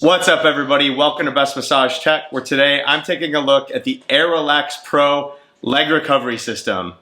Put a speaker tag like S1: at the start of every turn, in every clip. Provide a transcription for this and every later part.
S1: What's up, everybody? Welcome to Best Massage Tech, where today I'm taking a look at the Air Relax Pro leg recovery system.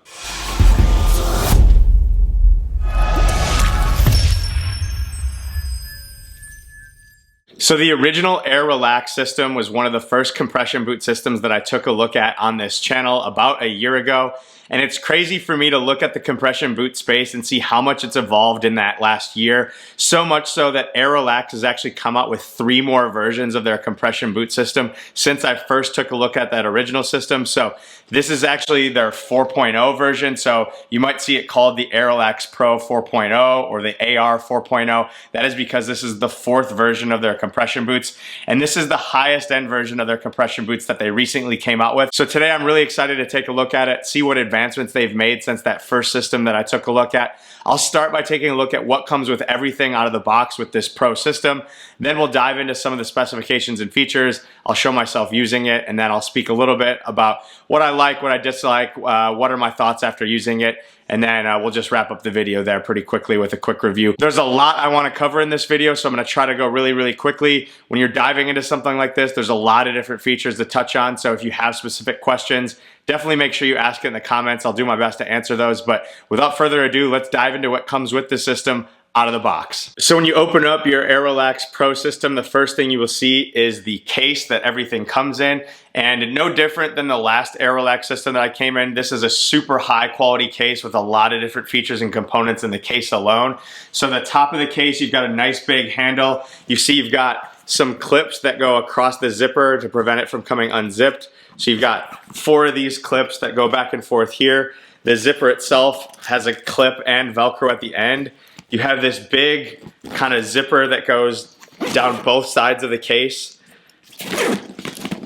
S1: So the original Air Relax system was one of the first compression boot systems that I took a look at on this channel about a year ago. And it's crazy for me to look at the compression boot space and see how much it's evolved in that last year. So much so that Air Relax has actually come out with 3 more versions of their compression boot system since I first took a look at that original system. So this is actually their 4.0 version. So you might see it called the Air Relax Pro 4.0 or the AR 4.0. That is because this is the 4th version of their compression boots. And this is the highest end version of their compression boots that they recently came out with. So today I'm really excited to take a look at it, see what advancements they've made since that first system that I took a look at. I'll start by taking a look at what comes with everything out of the box with this Pro system. Then we'll dive into some of the specifications and features. I'll show myself using it, and then I'll speak a little bit about what I like, what I dislike, what are my thoughts after using it, and then we'll just wrap up the video there pretty quickly with a quick review. There's a lot I want to cover in this video, so I'm going to try to go really quickly. When you're diving into something like this, there's a lot of different features to touch on, so if you have specific questions, definitely make sure you ask it in the comments. I'll do my best to answer those, but without further ado, let's dive into what comes with the system out of the box. So when you open up your Air Relax Pro system, the first thing you will see is the case that everything comes in. And no different than the last Air Relax system that I came in, this is a super high quality case with a lot of different features and components in the case alone. So the top of the case, you've got a nice big handle. You see you've got some clips that go across the zipper to prevent it from coming unzipped. So you've got 4 of these clips that go back and forth here. The zipper itself has a clip and Velcro at the end. You have this big kind of zipper that goes down both sides of the case.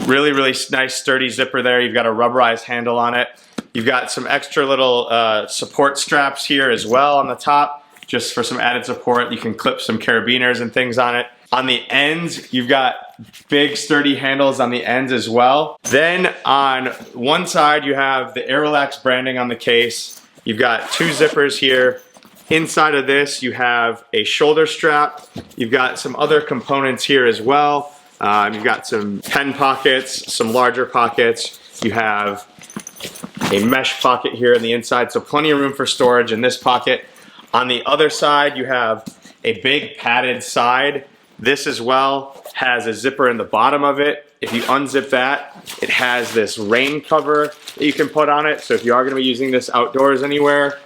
S1: Really nice sturdy zipper there. You've got a rubberized handle on it. You've got some extra little support straps here as well on the top, just for some added support. You can clip some carabiners and things on it. On the ends, you've got big sturdy handles on the ends as well. Then on one side, you have the Air Relax branding on the case. You've got 2 zippers here. Inside of this, you have a shoulder strap. You've got some other components here as well. You've got some pen pockets, some larger pockets. You have a mesh pocket here on the inside, so plenty of room for storage in this pocket. On the other side, you have a big padded side. This as well has a zipper in the bottom of it. If you unzip that, it has this rain cover that you can put on it. So if you are going to be using this outdoors anywhere,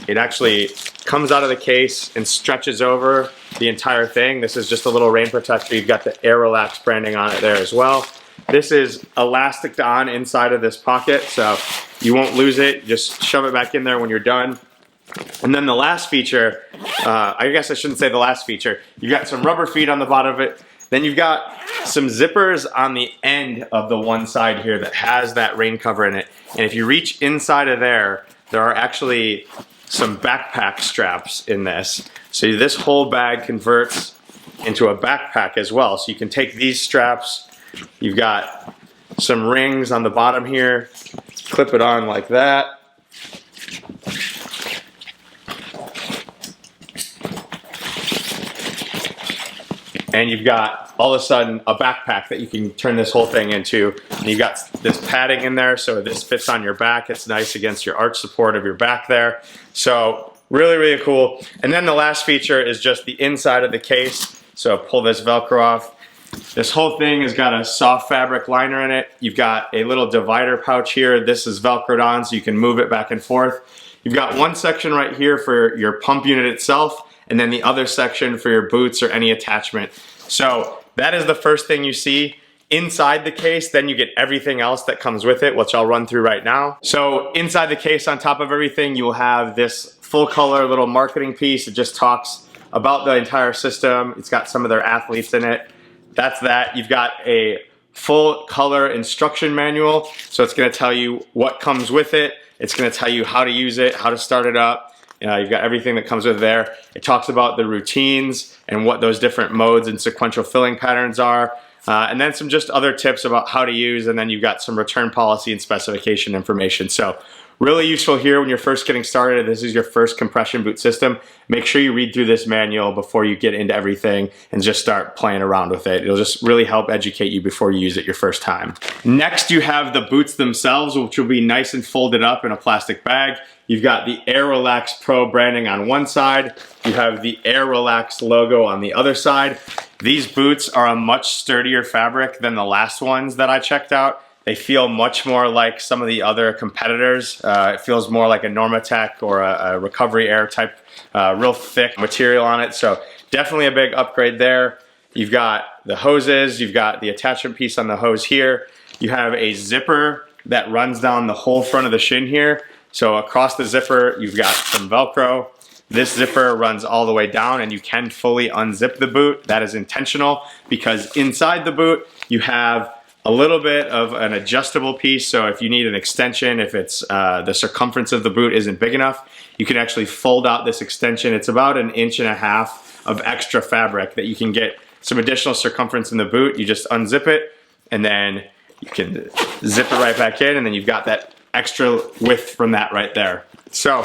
S1: it actually comes out of the case and stretches over the entire thing. This is just a little rain protector. You've got the Air Relax branding on it there as well. This is elastic on inside of this pocket, so you won't lose it. Just shove it back in there when you're done. And then the last feature, I guess I shouldn't say the last feature, you've got some rubber feet on the bottom of it. Then you've got some zippers on the end of the one side here that has that rain cover in it. And if you reach inside of there, there are actually some backpack straps in this. So this whole bag converts into a backpack as well. So you can take these straps, you've got some rings on the bottom here, clip it on like that. And you've got, all of a sudden, a backpack that you can turn this whole thing into. And you've got this padding in there, so this fits on your back. It's nice against your arch support of your back there. So really cool. And then the last feature is just the inside of the case. So pull this Velcro off. This whole thing has got a soft fabric liner in it. You've got a little divider pouch here. This is Velcroed on, so you can move it back and forth. You've got one section right here for your pump unit itself, and then the other section for your boots or any attachment. So that is the first thing you see inside the case. Then you get everything else that comes with it, which I'll run through right now. So inside the case, on top of everything, you will have this full color little marketing piece. It just talks about the entire system. It's got some of their athletes in it. That's that. You've got a full color instruction manual. So it's gonna tell you what comes with it. It's gonna tell you how to use it, how to start it up. You've got everything that comes with there. It talks about the routines and what those different modes and sequential filling patterns are. And then some just other tips about how to use, and then you've got some return policy and specification information. So Really useful here when you're first getting started. This is your first compression boot system. Make sure you read through this manual before you get into everything and just start playing around with it. It'll just really help educate you before you use it your first time. Next, you have the boots themselves, which will be nice and folded up in a plastic bag. You've got the Air Relax Pro branding on one side. You have the Air Relax logo on the other side. These boots are a much sturdier fabric than the last ones that I checked out. They feel much more like some of the other competitors. It feels more like a Normatec or a Recovery Air type, real thick material on it. So definitely a big upgrade there. You've got the hoses, you've got the attachment piece on the hose here. You have a zipper that runs down the whole front of the shin here. So across the zipper, you've got some Velcro. This zipper runs all the way down and you can fully unzip the boot. That is intentional because inside the boot, you have a little bit of an adjustable piece. So if you need an extension, if it's the circumference of the boot isn't big enough, you can actually fold out this extension. It's about 1.5 inches of extra fabric that you can get some additional circumference in the boot. You just unzip it and then you can zip it right back in, and then you've got that extra width from that right there. So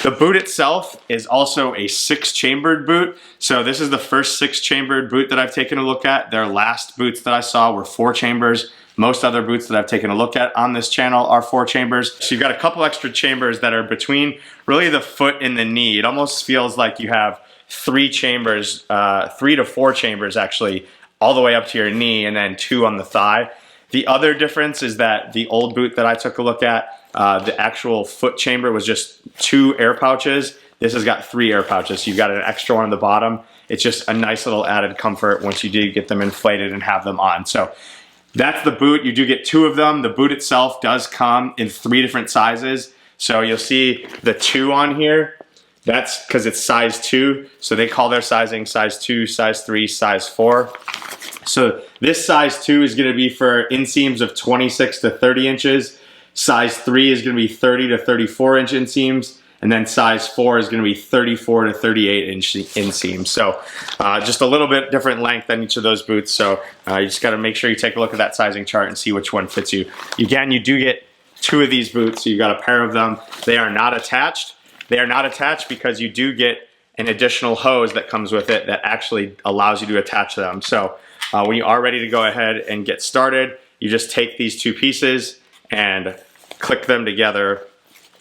S1: the boot itself is also a 6-chambered boot. So this is the first 6-chambered boot that I've taken a look at. Their last boots that I saw were 4 chambers. Most other boots that I've taken a look at on this channel are 4 chambers. So you've got a couple extra chambers that are between really the foot and the knee. It almost feels like you have 3 chambers, 3 to 4 chambers actually, all the way up to your knee, and then 2 on the thigh. The other difference is that the old boot that I took a look at, the actual foot chamber was just 2 air pouches. This has got 3 air pouches, so you've got an extra one on the bottom. It's just a nice little added comfort once you do get them inflated and have them on. So that's the boot. You do get 2 of them. The boot itself does come in 3 different sizes. So you'll see the 2 on here. That's because it's size 2. So they call their sizing size 2, size 3, size 4. So this size 2 is going to be for inseams of 26 to 30 inches. Size 3 is going to be 30 to 34 inch inseams. And then size 4 is going to be 34 to 38 inch inseams. So just a little bit different length on each of those boots. So you just got to make sure you take a look at that sizing chart and see which one fits you. Again, you do get 2 of these boots. So you've got a pair of them. They are not attached. They are not attached because you do get an additional hose that comes with it that actually allows you to attach them. So when you are ready to go ahead and get started, you just take these 2 pieces and click them together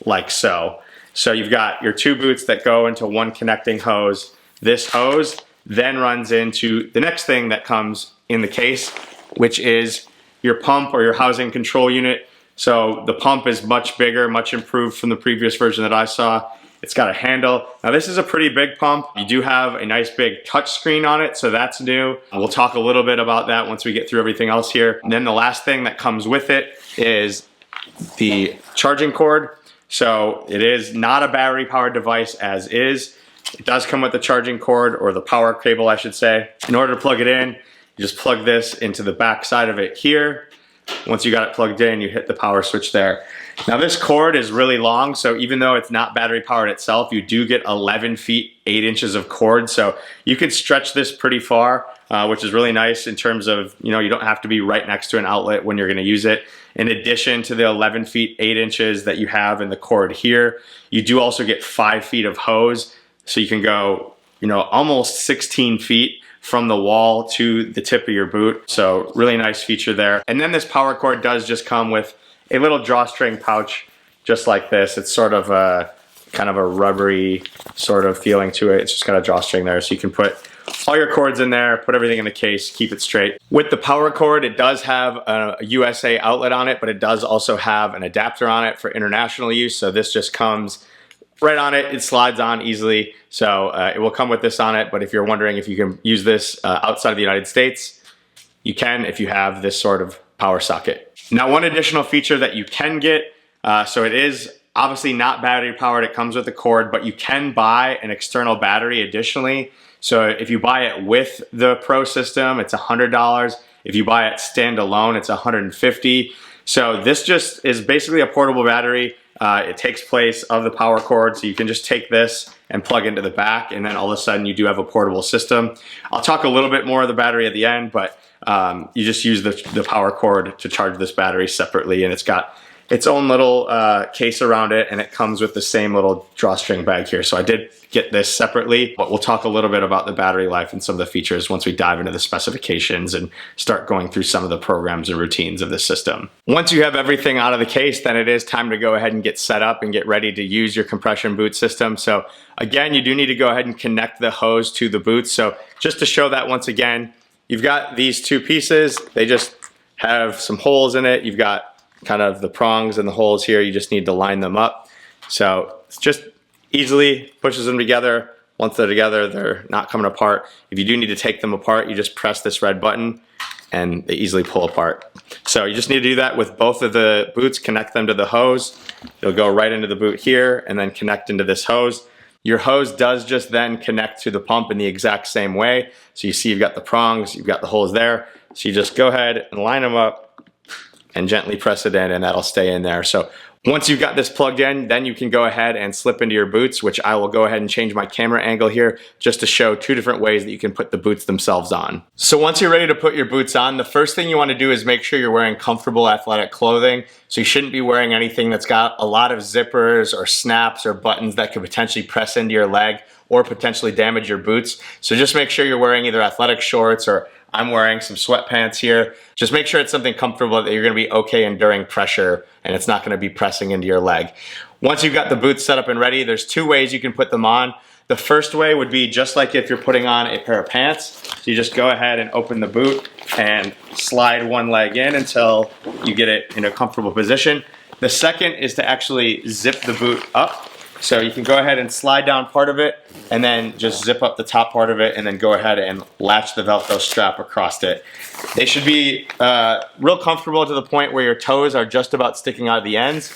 S1: like so. So you've got your 2 boots that go into one connecting hose. This hose then runs into the next thing that comes in the case, which is your pump or your housing control unit. So the pump is much bigger, much improved from the previous version that I saw. It's got a handle. Now this is a pretty big pump. You do have a nice big touch screen on it, so that's new. We'll talk a little bit about that once we get through everything else here. And then the last thing that comes with it is the charging cord. So it is not a battery powered device as is. It does come with the charging cord, or the power cable I should say. In order to plug it in, you just plug this into the back side of it here. Once you got it plugged in, you hit the power switch there. Now this cord is really long, so even though it's not battery powered itself, you do get 11 feet 8 inches of cord, so you can stretch this pretty far, which is really nice in terms of, you don't have to be right next to an outlet when you're going to use it. In addition to the 11 feet 8 inches that you have in the cord here, you do also get 5 feet of hose, so you can go, almost 16 feet from the wall to the tip of your boot. So really nice feature there. And then this power cord does just come with a little drawstring pouch just like this. It's sort of a kind of a rubbery sort of feeling to it. It's just got a drawstring there, so you can put all your cords in there, put everything in the case, keep it straight. With the power cord, it does have a USA outlet on it, but it does also have an adapter on it for international use. So this just comes right on it. It slides on easily. So it will come with this on it. But if you're wondering if you can use this outside of the United States, you can if you have this sort of power socket. Now, one additional feature that you can get, so it is obviously not battery powered. It comes with a cord, but you can buy an external battery additionally. So if you buy it with the Pro system, it's $100. If you buy it standalone, it's $150. So this just is basically a portable battery. It takes place of the power cord, so you can just take this and plug into the back, and then all of a sudden you do have a portable system. I'll talk a little bit more of the battery at the end, but you just use the power cord to charge this battery separately, and it's got its own little case around it, and it comes with the same little drawstring bag here. So I did get this separately, but we'll talk a little bit about the battery life and some of the features once we dive into the specifications and start going through some of the programs and routines of the system. Once you have everything out of the case, then it is time to go ahead and get set up and get ready to use your compression boot system. So again, you do need to go ahead and connect the hose to the boots. So just to show that once again, you've got these two pieces. They just have some holes in it. You've got kind of the prongs and the holes here. You just need to line them up. So it's just easily pushes them together. Once they're together, they're not coming apart. If you do need to take them apart, you just press this red button and they easily pull apart. So you just need to do that with both of the boots, connect them to the hose. It'll go right into the boot here and then connect into this hose. Your hose does just then connect to the pump in the exact same way. So you see you've got the prongs, you've got the holes there. So you just go ahead and line them up and gently press it in, and that'll stay in there. So once you've got this plugged in, then you can go ahead and slip into your boots, which I will go ahead and change my camera angle here just to show two different ways that you can put the boots themselves on. So once you're ready to put your boots on, the first thing you want to do is make sure you're wearing comfortable athletic clothing. So you shouldn't be wearing anything that's got a lot of zippers or snaps or buttons that could potentially press into your leg or potentially damage your boots. So just make sure you're wearing either athletic shorts, or I'm wearing some sweatpants here. Just make sure it's something comfortable that you're gonna be okay enduring pressure and it's not gonna be pressing into your leg. Once you've got the boots set up and ready, there's two ways you can put them on. The first way would be just like if you're putting on a pair of pants. So you just go ahead and open the boot and slide one leg in until you get it in a comfortable position. The second is to actually zip the boot up. So you can go ahead and slide down part of it and then just zip up the top part of it and then go ahead and latch the Velcro strap across it. They should be real comfortable to the point where your toes are just about sticking out of the ends.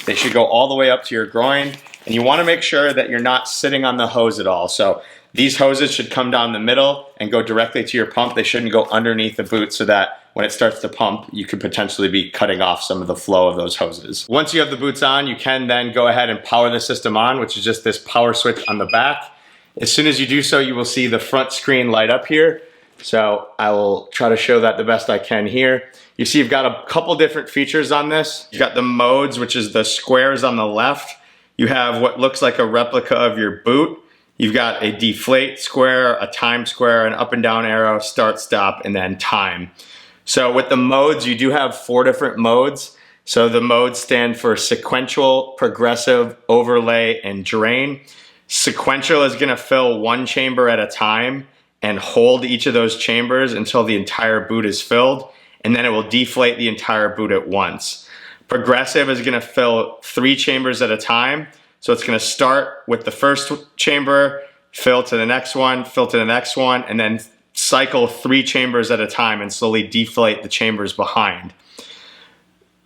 S1: They should go all the way up to your groin, and you want to make sure that you're not sitting on the hose at all. So these hoses should come down the middle and go directly to your pump. They shouldn't go underneath the boot so that when it starts to pump, you could potentially be cutting off some of the flow of those hoses. Once you have the boots on, you can then go ahead and power the system on, which is just this power switch on the back. As soon as you do so, you will see the front screen light up here. So I will try to show that the best I can here. You see you've got a couple different features on this. You've got the modes, which is the squares on the left. You have what looks like a replica of your boot. You've got a deflate square, a time square, an up and down arrow, start, stop, and then time. So with the modes, you do have 4 different modes. So the modes stand for sequential, progressive, overlay, and drain. Sequential is gonna fill one chamber at a time and hold each of those chambers until the entire boot is filled, and then it will deflate the entire boot at once. Progressive is gonna fill 3 chambers at a time. So it's gonna start with the first chamber, fill to the next one, fill to the next one, and then cycle 3 chambers at a time and slowly deflate the chambers behind.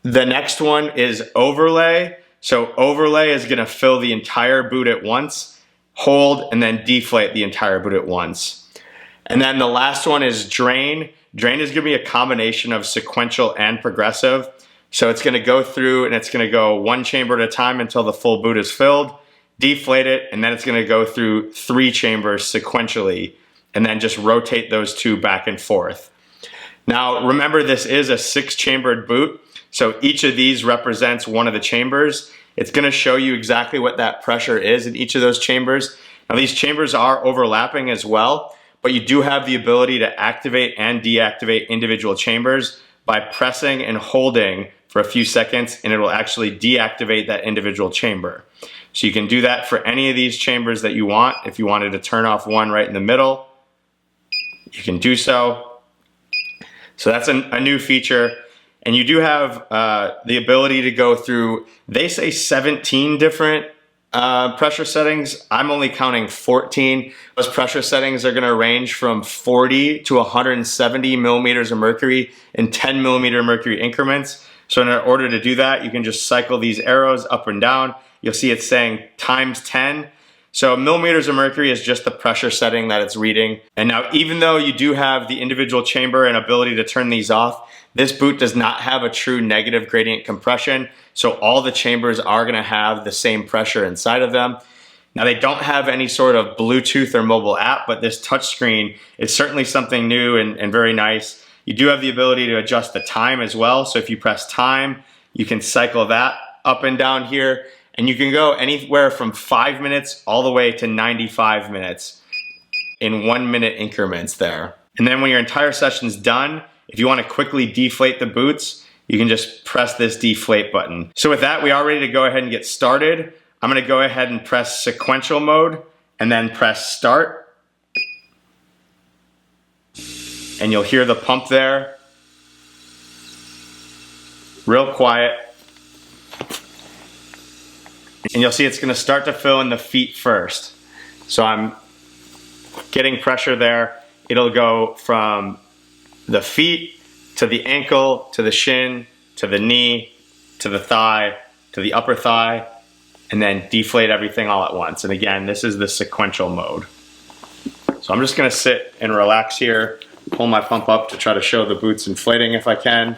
S1: The next one is overlay. So overlay is gonna fill the entire boot at once, hold, and then deflate the entire boot at once. And then the last one is drain. Drain is gonna be a combination of sequential and progressive. So it's gonna go through and it's gonna go 1 chamber at a time until the full boot is filled, deflate it, and then it's gonna go through 3 chambers sequentially, and then just rotate those 2 back and forth. Now remember, this is a 6-chambered boot, so each of these represents one of the chambers. It's gonna show you exactly what that pressure is in each of those chambers. Now these chambers are overlapping as well, but you do have the ability to activate and deactivate individual chambers by pressing and holding for a few seconds, and it will actually deactivate that individual chamber. So you can do that for any of these chambers that you want. If you wanted to turn off one right in the middle, you can do so. So that's a new feature. And you do have the ability to go through, they say 17 different pressure settings. I'm only counting 14. Those pressure settings are gonna range from 40 to 170 millimeters of mercury in 10 millimeter mercury increments. So in order to do that, you can just cycle these arrows up and down. You'll see it's saying times 10. So millimeters of mercury is just the pressure setting that it's reading. And now, even though you do have the individual chamber and ability to turn these off, this boot does not have a true negative gradient compression. So all the chambers are gonna have the same pressure inside of them. Now they don't have any sort of Bluetooth or mobile app, but this touchscreen is certainly something new and very nice. You do have the ability to adjust the time as well. So if you press time, You can cycle that up and down here, and you can go anywhere from 5 minutes all the way to 95 minutes in 1 minute increments there. And then when your entire session's done, if you want to quickly deflate the boots, you can just press this deflate button. So with that, we are ready to go ahead and get started. I'm going to go ahead and press sequential mode and then press start. And you'll hear the pump there. Real quiet. And you'll see it's going to start to fill in the feet first. So I'm getting pressure there. It'll go from the feet to the ankle, to the shin, to the knee, to the thigh, to the upper thigh, and then deflate everything all at once. And again, this is the sequential mode. So I'm just going to sit and relax here, pull my pump up to try to show the boots inflating if I can.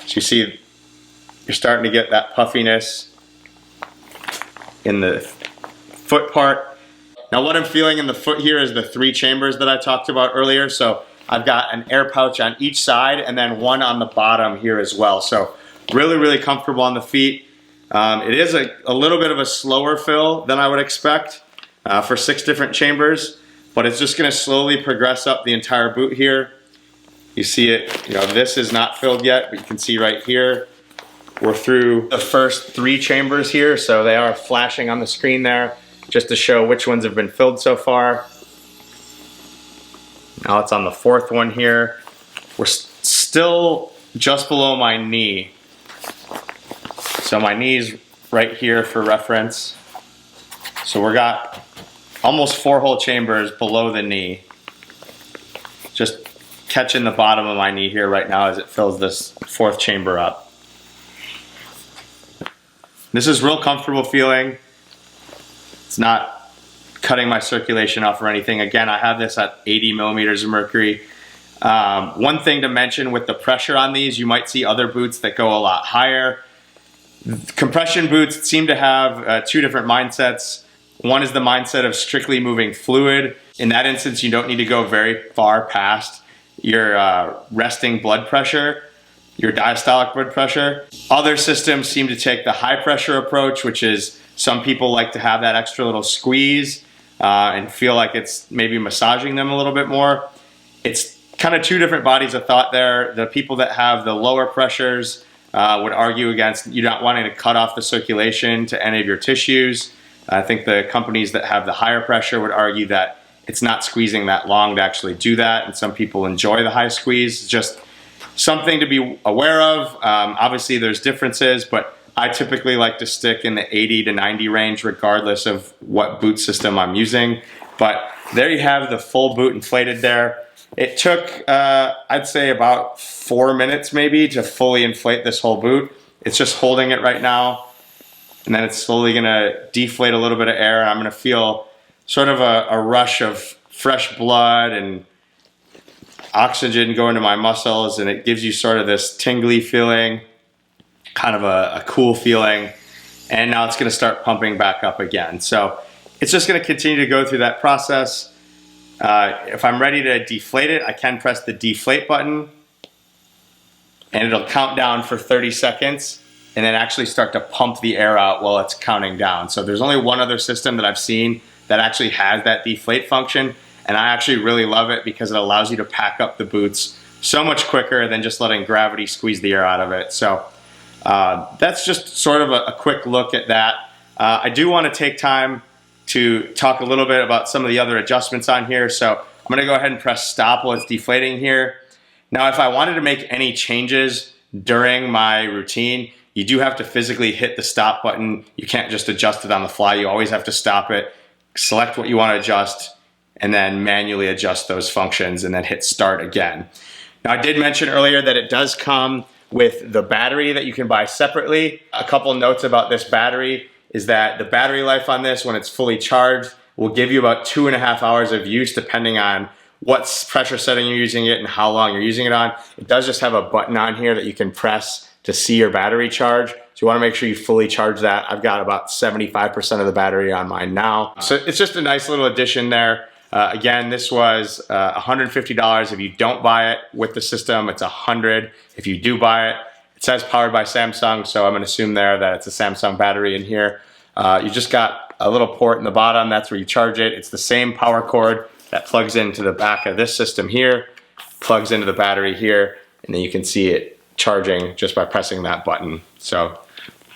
S1: So you see, you're starting to get that puffiness in the foot part. Now what I'm feeling in the foot here is the 3 chambers that I talked about earlier. So I've got an air pouch on each side and then one on the bottom here as well. So really, really comfortable on the feet. It is a little bit of a slower fill than I would expect for 6 different chambers, but it's just going to slowly progress up the entire boot here. You see it, this is not filled yet, but you can see right here, we're through the first 3 chambers here. So they are flashing on the screen there just to show which ones have been filled so far. Now it's on the 4th one here. We're still just below my knee. So my knee's right here for reference. So we got almost 4 whole chambers below the knee. Just catching the bottom of my knee here right now as it fills this 4th chamber up. This is real comfortable feeling. It's not cutting my circulation off or anything. Again, I have this at 80 millimeters of mercury. One thing to mention with the pressure on these, you might see other boots that go a lot higher. Compression boots seem to have 2 different mindsets. One is the mindset of strictly moving fluid. In that instance, you don't need to go very far past your resting blood pressure, your diastolic blood pressure. Other systems seem to take the high pressure approach, which is some people like to have that extra little squeeze and feel like it's maybe massaging them a little bit more. It's kind of 2 different bodies of thought there. The people that have the lower pressures would argue against you not wanting to cut off the circulation to any of your tissues. I think the companies that have the higher pressure would argue that it's not squeezing that long to actually do that, and some people enjoy the high squeeze. Just something to be aware of. Obviously there's differences, but I typically like to stick in the 80 to 90 range regardless of what boot system I'm using. But there you have the full boot inflated there. It took, I'd say about 4 minutes maybe to fully inflate this whole boot. It's just holding it right now. And then it's slowly gonna deflate a little bit of air. And I'm gonna feel sort of a rush of fresh blood and oxygen going to my muscles. And it gives you sort of this tingly feeling, kind of a cool feeling. And now it's gonna start pumping back up again. So it's just gonna continue to go through that process. If I'm ready to deflate it, I can press the deflate button and it'll count down for 30 seconds and then actually start to pump the air out while it's counting down. So there's only one other system that I've seen that actually has that deflate function, and I actually really love it because it allows you to pack up the boots so much quicker than just letting gravity squeeze the air out of it. So that's just sort of a quick look at that. I do want to take time to talk a little bit about some of the other adjustments on here. So I'm gonna go ahead and press stop while it's deflating here. Now, if I wanted to make any changes during my routine, you do have to physically hit the stop button. You can't just adjust it on the fly. You always have to stop it, select what you want to adjust, and then manually adjust those functions and then hit start again. Now, I did mention earlier that it does come with the battery that you can buy separately. A couple notes about this battery is that the battery life on this, when it's fully charged, will give you about 2.5 hours of use depending on what pressure setting you're using it and how long you're using it on. It does just have a button on here that you can press to see your battery charge. So you wanna make sure you fully charge that. I've got about 75% of the battery on mine now. So it's just a nice little addition there. Again, this was $150 if you don't buy it with the system. It's $100 if you do buy it. It says powered by Samsung, so I'm gonna assume there that it's a Samsung battery in here. You just got a little port in the bottom, that's where you charge it. It's the same power cord that plugs into the back of this system here, plugs into the battery here, and then you can see it charging just by pressing that button. So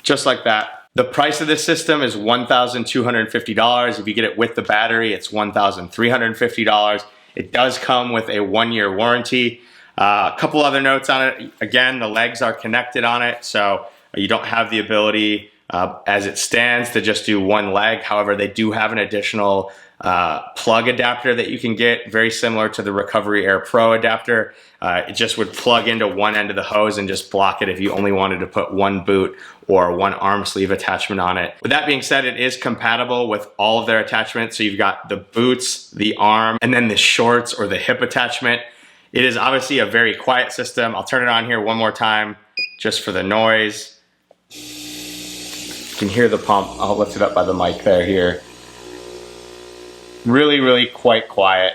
S1: just like that. The price of this system is $1,250. If you get it with the battery, it's $1,350. It does come with a 1-year warranty. A couple other notes on it. Again, the legs are connected on it, so you don't have the ability as it stands to just do one leg. However, they do have an additional plug adapter that you can get, very similar to the Recovery Air Pro adapter. It just would plug into one end of the hose and just block it if you only wanted to put one boot or one arm sleeve attachment on it. With that being said, it is compatible with all of their attachments. So you've got the boots, the arm, and then the shorts or the hip attachment. It is obviously a very quiet system. I'll turn it on here one more time just for the noise. You can hear the pump. I'll lift it up by the mic there here. Really, really quite quiet.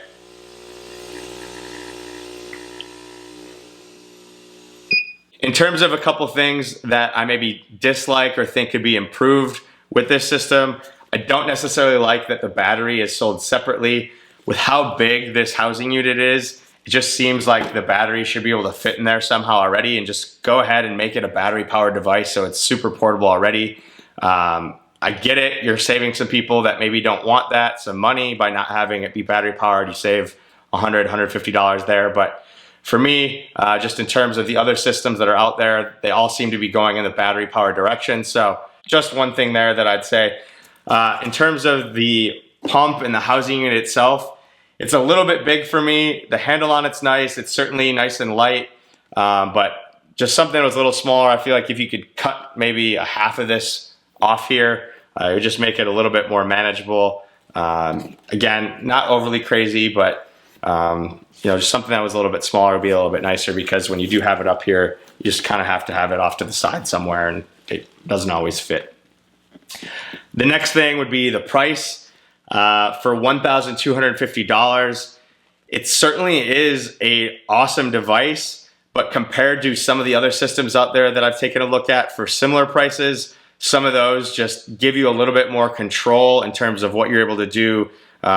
S1: In terms of a couple things that I maybe dislike or think could be improved with this system, I don't necessarily like that the battery is sold separately. With how big this housing unit is, it just seems like the battery should be able to fit in there somehow already, and just go ahead and make it a battery powered device so it's super portable already. I get it, you're saving some people that maybe don't want that some money by not having it be battery powered. You save $100, $150 there, but for me, just in terms of the other systems that are out there, they all seem to be going in the battery powered direction. So just one thing there that I'd say. In terms of the pump and the housing unit itself, it's a little bit big for me. The handle on it's nice. It's certainly nice and light, but just something that was a little smaller. I feel like if you could cut maybe a half of this off here, it would just make it a little bit more manageable. Again, not overly crazy, but you know, just something that was a little bit smaller would be a little bit nicer, because when you do have it up here, you just kind of have to have it off to the side somewhere, and it doesn't always fit. The next thing would be the price. For $1,250, it certainly is an awesome device, but compared to some of the other systems out there that I've taken a look at for similar prices, some of those just give you a little bit more control in terms of what you're able to do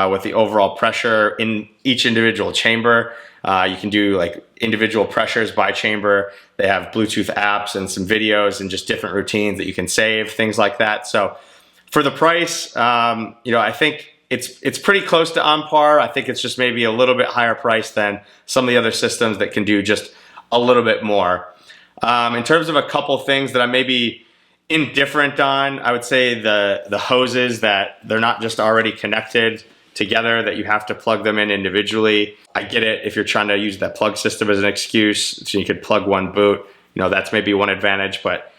S1: with the overall pressure in each individual chamber. You can do like individual pressures by chamber. They have Bluetooth apps and some videos and just different routines that you can save, things like that. So for the price, you know, I think it's pretty close to on par. I think it's just maybe a little bit higher price than some of the other systems that can do just a little bit more. In terms of a couple things that I maybe indifferent on, I would say the hoses, that they're not just already connected together, that you have to plug them in individually. I get it if you're trying to use that plug system as an excuse, so you could plug one boot, you know, that's maybe one advantage, but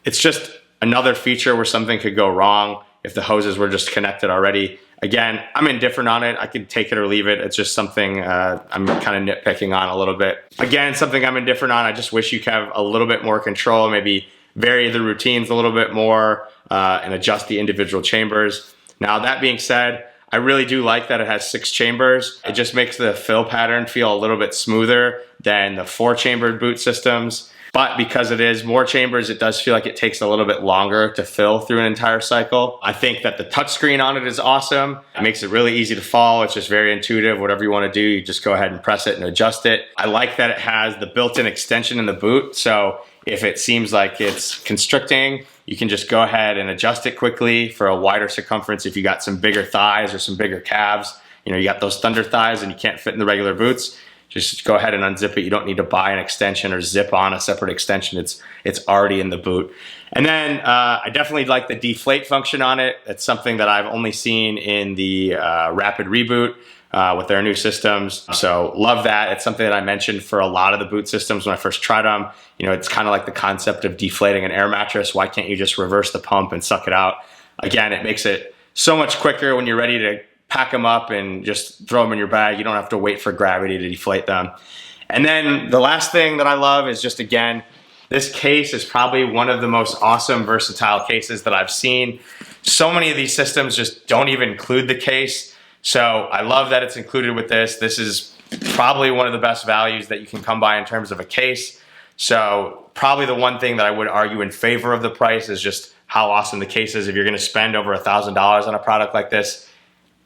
S1: it's just another feature where something could go wrong if the hoses were just connected already. Again, I'm indifferent on it. I could take it or leave it. It's just something I'm kind of nitpicking on a little bit. Again, something I'm indifferent on. I just wish you could have a little bit more control, maybe vary the routines a little bit more and adjust the individual chambers. Now, that being said, I really do like that it has 6 chambers. It just makes the fill pattern feel a little bit smoother than the 4-chambered boot systems. But because it is more chambers, it does feel like it takes a little bit longer to fill through an entire cycle. I think that the touchscreen on it is awesome. It makes it really easy to follow. It's just very intuitive. Whatever you want to do, you just go ahead and press it and adjust it. I like that it has the built-in extension in the boot. So if it seems like it's constricting, you can just go ahead and adjust it quickly for a wider circumference. If you got some bigger thighs or some bigger calves, you know, you got those thunder thighs and you can't fit in the regular boots, just go ahead and unzip it. You don't need to buy an extension or zip on a separate extension. It's already in the boot. And then I definitely like the deflate function on it. It's something that I've only seen in the Rapid Reboot with their new systems. So love that. It's something that I mentioned for a lot of the boot systems when I first tried them. You know, it's kind of like the concept of deflating an air mattress. Why can't you just reverse the pump and suck it out? Again, it makes it so much quicker when you're ready to pack them up and just throw them in your bag. You don't have to wait for gravity to deflate them. And then the last thing that I love is just, again, this case is probably one of the most awesome versatile cases that I've seen. So many of these systems just don't even include the case. So I love that it's included with this. This is probably one of the best values that you can come by in terms of a case. So probably the one thing that I would argue in favor of the price is just how awesome the case is. If you're gonna spend over $1,000 on a product like this,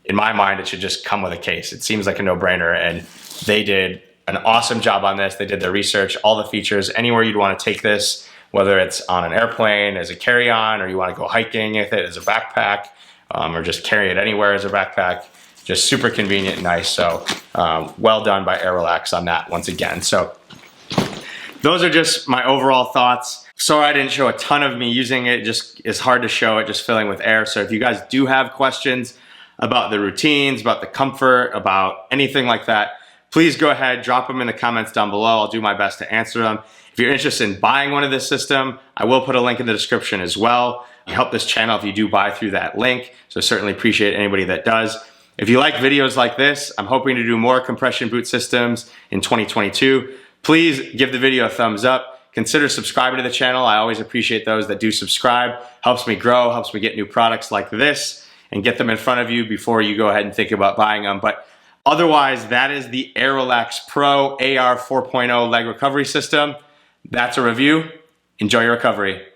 S1: in my mind, it should just come with a case. It seems like a no-brainer, and they did an awesome job on this. They did their research, all the features, anywhere you'd want to take this, whether it's on an airplane as a carry-on, or you want to go hiking with it as a backpack, or just carry it anywhere as a backpack. Just super convenient and nice. So well done by Air Relax on that once again. So those are just my overall thoughts. Sorry I didn't show a ton of me using it. Just it's hard to show it just filling with air. So if you guys do have questions about the routines, about the comfort, about anything like that, please go ahead, drop them in the comments down below. I'll do my best to answer them. If you're interested in buying one of this system, I will put a link in the description as well. You help this channel if you do buy through that link. So certainly appreciate anybody that does. If you like videos like this, I'm hoping to do more compression boot systems in 2022. Please give the video a thumbs up. Consider subscribing to the channel. I always appreciate those that do subscribe. Helps me grow, helps me get new products like this and get them in front of you before you go ahead and think about buying them. But otherwise, that is the Air Relax Pro AR 4.0 leg recovery system. That's a review. Enjoy your recovery.